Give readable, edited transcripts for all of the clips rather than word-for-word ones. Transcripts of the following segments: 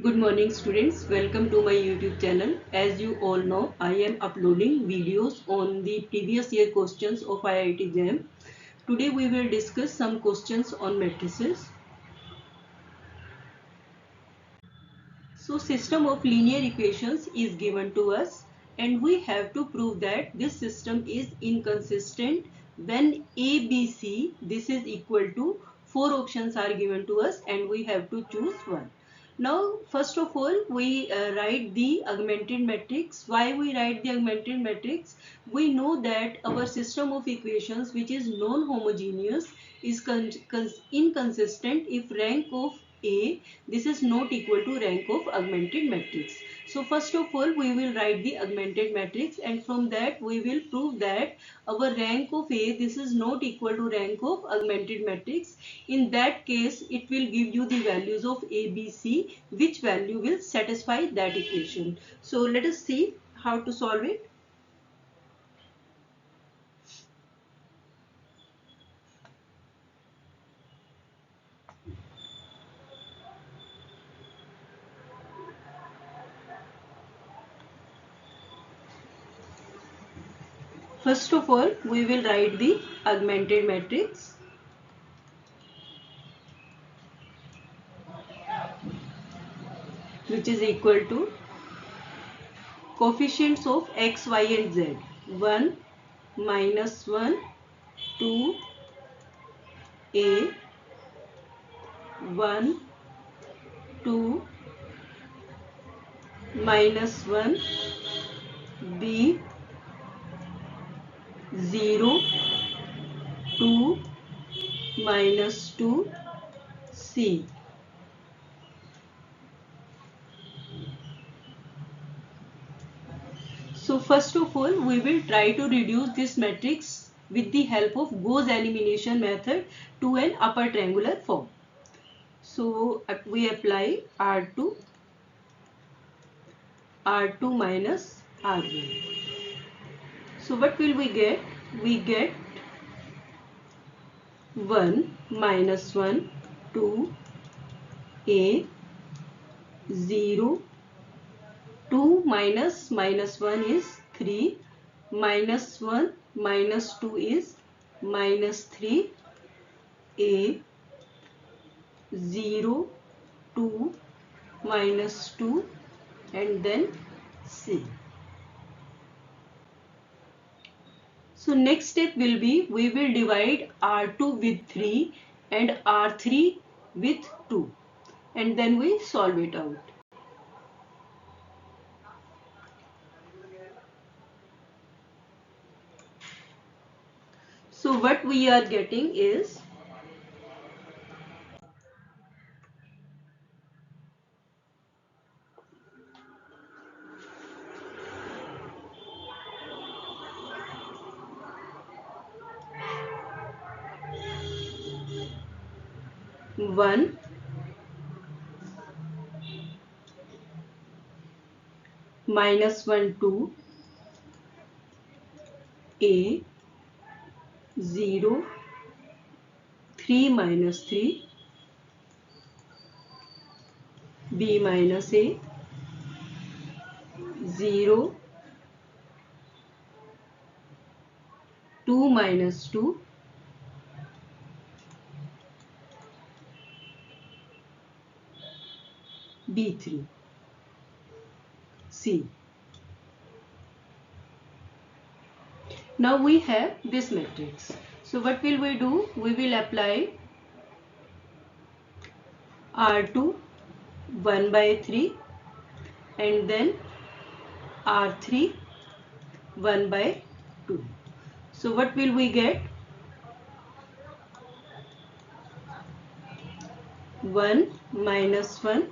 Good morning students, welcome to my YouTube channel. As you all know, I am uploading videos on the previous year questions of IIT JAM. Today we will discuss some questions on matrices. So system of linear equations is given to us and we have to prove that this system is inconsistent when ABC this is equal to 4 options are given to us and we have to choose one. Now first of all we write the augmented matrix. Why we write the augmented matrix? We know that our system of equations which is non-homogeneous is inconsistent if rank of A this is not equal to rank of augmented matrix. So first of all we will write the augmented matrix and from that we will prove that our rank of A this is not equal to rank of augmented matrix. In that case it will give you the values of A, B, C which value will satisfy that equation. So let us see how to solve it. First of all we will write the augmented matrix. Which is equal to coefficients of x, y and z 1, minus 1, 2, a 1, 2, minus 1, b 0, 2, minus 2, c. So first of all we will try to reduce this matrix with the help of Gauss elimination method to an upper triangular form. So we apply R2 minus R1. So what will we get? We get 1 minus 1, 2, a 0, 2 minus 1 is 3, minus 1 minus 2 is minus 3, a 0, 2 minus 2 and then c. So next step will be we will divide R2 with 3 and R3 with 2 and then we solve it out. So what we are getting is one minus 1 2 a 0 3 minus 3 b minus a 0 2 minus 2 b3 c. Now we have this matrix. So what will we do? We will apply R2 1 by 3 and then R3 1 by 2. So what will we get? 1 minus 1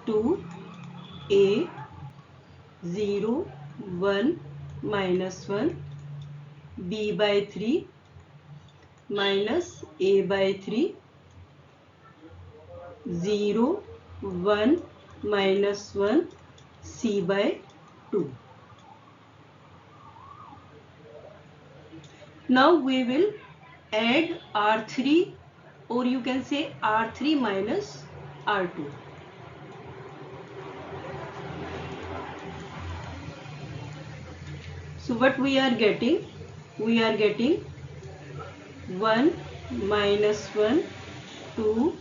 2 a 0 1 minus 1 b by 3 minus a by 3 0 1 minus 1 c by 2. Now we will add R3 or you can say R3 minus R2. So what we are getting? We are getting 1 minus 1 2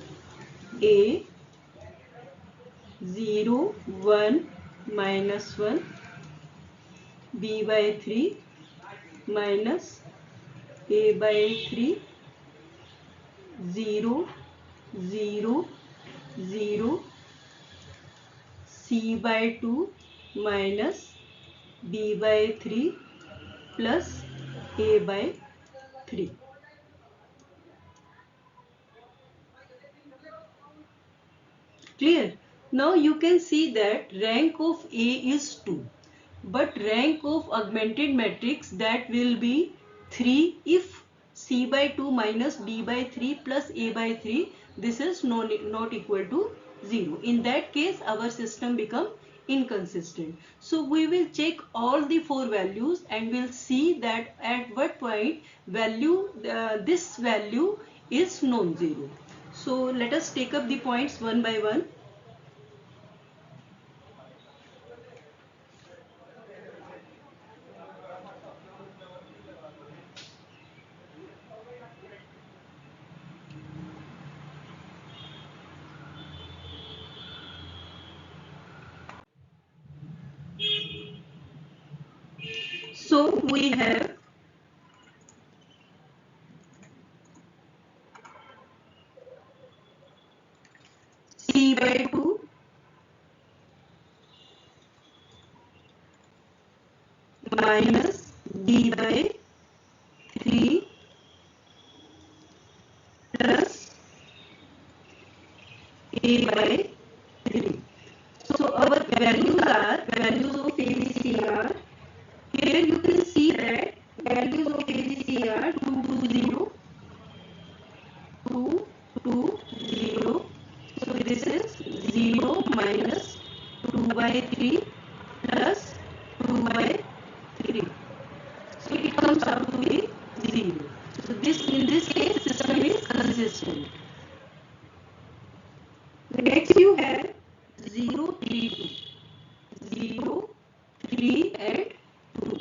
a 0 1 minus 1 b by 3 minus a by 3 0 0 0 c by 2 minus b by 3 plus a by 3. Clear? Now you can see that rank of A is 2, but rank of augmented matrix, that will be 3 if C by 2 minus B by 3 plus A by 3, this is not equal to 0. In that case our system become inconsistent. So we will check all the 4 values and we'll see that at what point this value is non-zero. So let us take up the points one by one. So we have C by 2 minus D by 3 plus A by 3. So our values of ABC are, here you can see that values of ABC are 2 2 0 2 2 0. So this is 0 minus 2 by 3 plus 2 by 3. So it comes out to be 0. So in this case system is consistent. Next you have 0 3 2. 0 3 and 2.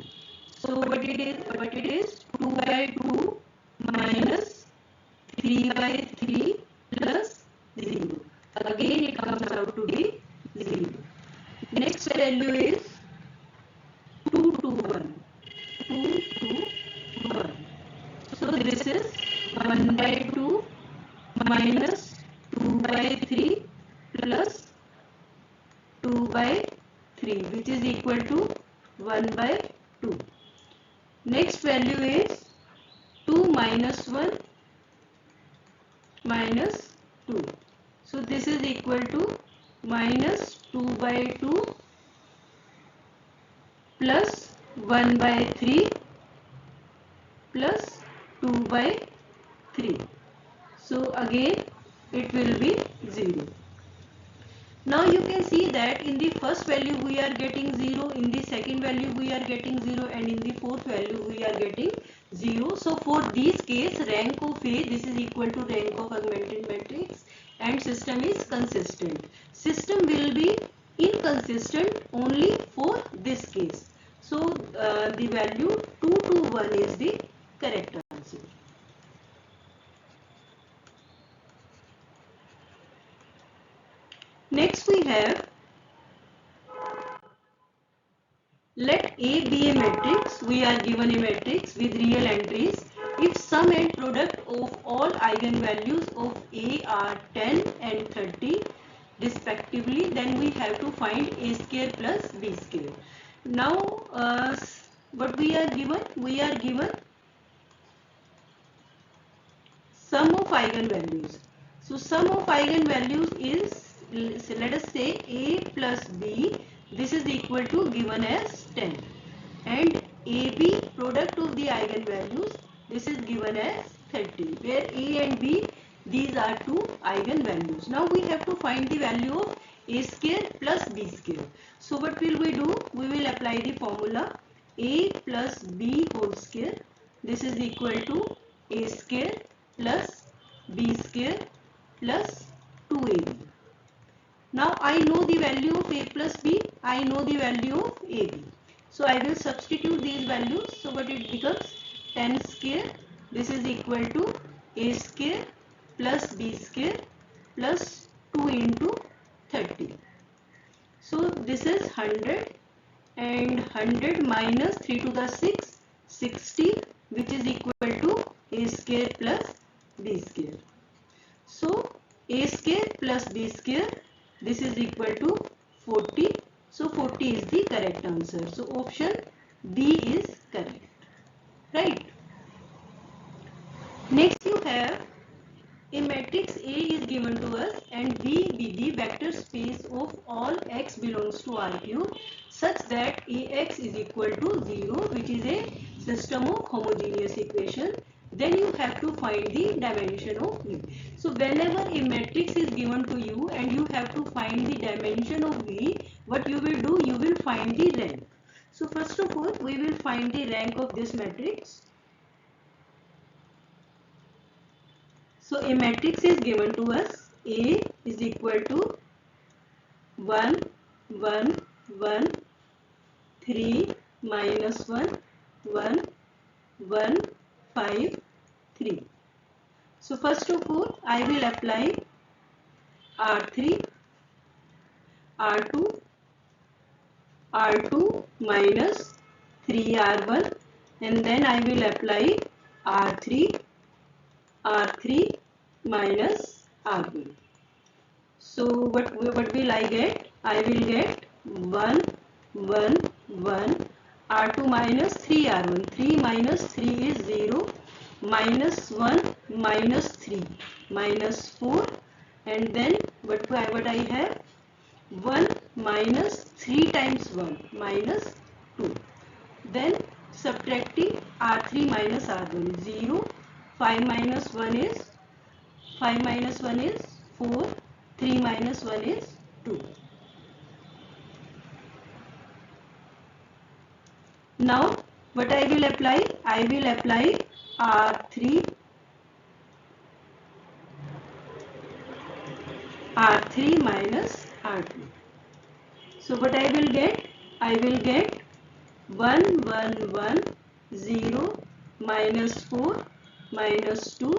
So what it is 2 by 2 minus 3 by 3 plus 0. Again it comes out to be 0. Next value is 2 2 1. 2 2 1. So this is 1 by 2 minus 2 by 3 plus 2 by 3, which is equal to 1 by 2. Next value is 2 minus 1 minus 2. So this is equal to minus 2 by 2 plus 1 by 3 plus 2 by 3. So again it will be 0. Now you can see that in the first value we are getting 0, in the second value we are getting 0, and in the fourth value we are getting 0. So for this case rank of A, this is equal to rank of augmented matrix, and system is consistent. System will be inconsistent only for this case. So the value 2 to 1 is the correct answer. Next we have, let A be a matrix. We are given a matrix with real entries. If sum and product of all eigenvalues of A are 10 and 30 respectively, then we have to find A square plus B square. Now what we are given? We are given sum of eigenvalues. So sum of eigenvalues is, let us say A plus B, this is equal to given as 10, and AB product of the eigenvalues, this is given as 30, where A and B, these are two eigenvalues. Now we have to find the value of A square plus B square. So what will we do? We will apply the formula A plus B whole square, this is equal to A square plus B square plus 2AB. Now I know the value of A plus B, I know the value of AB. So I will substitute these values. So what it becomes, 10 square, this is equal to a square plus b square plus 2 into 30. So this is 100, and 100 minus 3 to the 6, 60, which is equal to a square plus b square. So a square plus b square, this is equal to 40. So 40 is the correct answer. So option B is correct. Right. Next you have a matrix A is given to us and B be the vector space of all x belongs to R cube such that Ax is equal to 0, which is a system of homogeneous equation. Then you have to find the dimension of V. So whenever a matrix is given to you and you have to find the dimension of V, what you will do, you will find the rank. So first of all, we will find the rank of this matrix. So a matrix is given to us. A is equal to 1, 1, 1, 3, minus 1, 1, 1, 5, 3. So first of all, I will apply R3, R2, R2 minus 3R1, and then I will apply R3, R3 minus R1. So what will I get? I will get 1, 1, 1, R2 minus 3R1. 3 minus 3 is 0, minus 1 minus 3 minus 4, and then what I have? 1 minus 3 times 1 minus 2. Then subtracting R3 minus R1, 0, 5 minus 1 is 4, 3 minus 1 is 2. Now what I will apply? I will apply R3 minus R2. So what I will get? I will get 1, 1, 1, 0, minus 4, minus 2,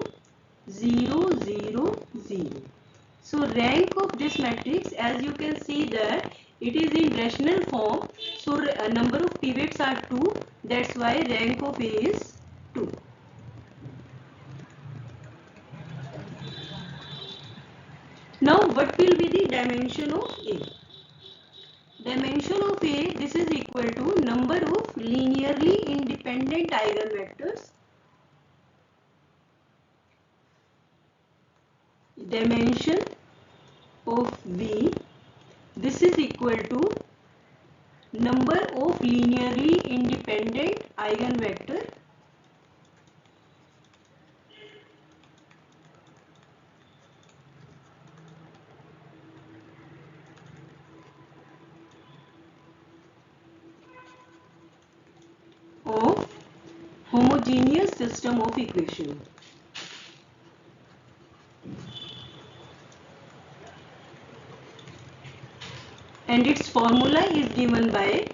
0, 0, 0. So rank of this matrix, as you can see that it is in rational form. So number of pivots are 2. That's why rank of A is 2. Now what will be the dimension of A? Dimension of A, this is equal to number of linearly independent eigenvectors. Dimension of V, this is equal to number of linearly independent eigenvector of homogeneous system of equation. And its formula is given by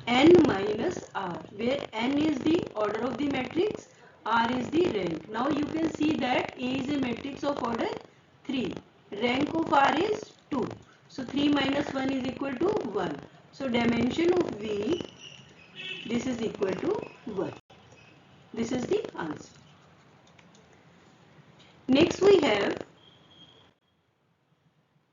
n minus r, where n is the order of the matrix, r is the rank. Now you can see that A is a matrix of order 3. Rank of r is 2. So 3 minus 1 is equal to 1. So dimension of V, this is equal to 1. This is the answer. Next we have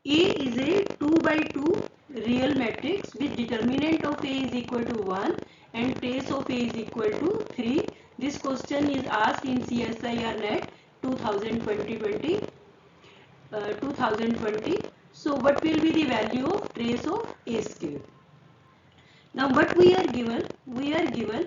A is a 2 by 2 real matrix with determinant of A is equal to 1 and trace of A is equal to 3. This question is asked in CSIR NET 2020. So what will be the value of trace of A square? Now what we are given? We are given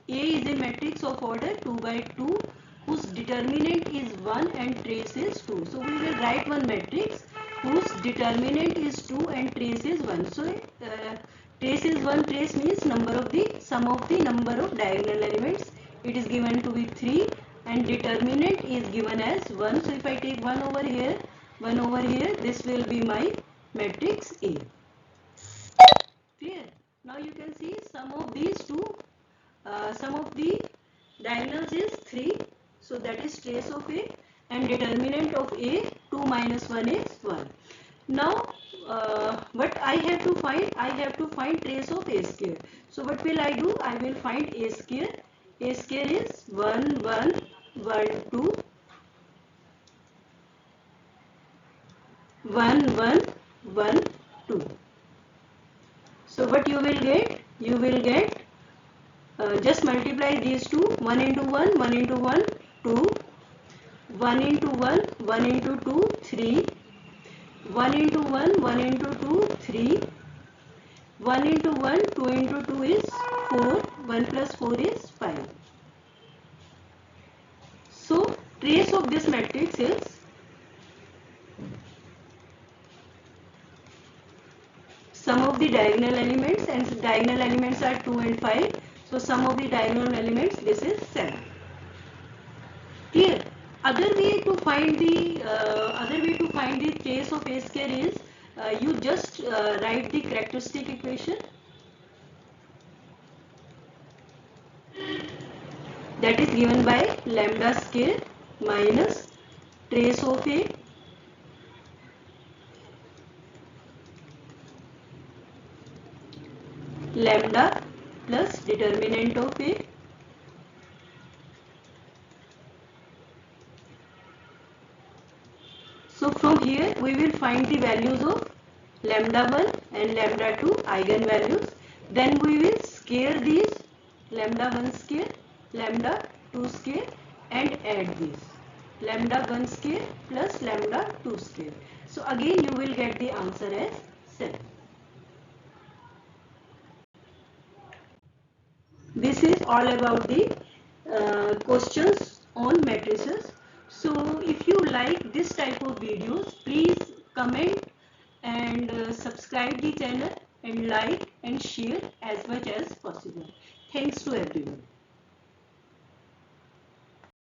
A is a matrix of order 2 by 2 whose determinant is 1 and trace is 2. So we will write one matrix whose determinant is 2 and trace is 1. So trace is 1, trace means sum of the number of diagonal elements. It is given to be 3 and determinant is given as 1. So if I take 1 over here, this will be my matrix A. Clear? Now Now you can see sum of these two, sum of the diagonals is 3. So that is trace of A, and determinant of A 2 minus 1 is 1. Now what I have to find? I have to find trace of A square. So what will I do? I will find A square. A square is 1 1 1 2 1 1 1 2. So what you will get? You will get just multiply these two. 1 into 1 1 into 1 2, 1 into 1 1 into 2 3, 1 into 1 1 into 2 3, 1 into 1 2 into 2 is 4, 1 plus 4 is 5. So trace of this matrix is sum of the diagonal elements, and diagonal elements are 2 and 5. So sum of the diagonal elements, this is 7. Clear? Other way to find the trace of A square is you just write the characteristic equation, that is given by lambda square minus trace of A lambda plus determinant of A So from here we will find the values of lambda 1 and lambda 2 eigenvalues. Then we will scale these lambda 1 square, lambda 2 square and add these lambda 1 square plus lambda 2 square. So again you will get the answer as 7. This is all about the questions on matrices. So if you like this type of videos, please comment and subscribe the channel and like and share as much as possible. Thanks to everyone.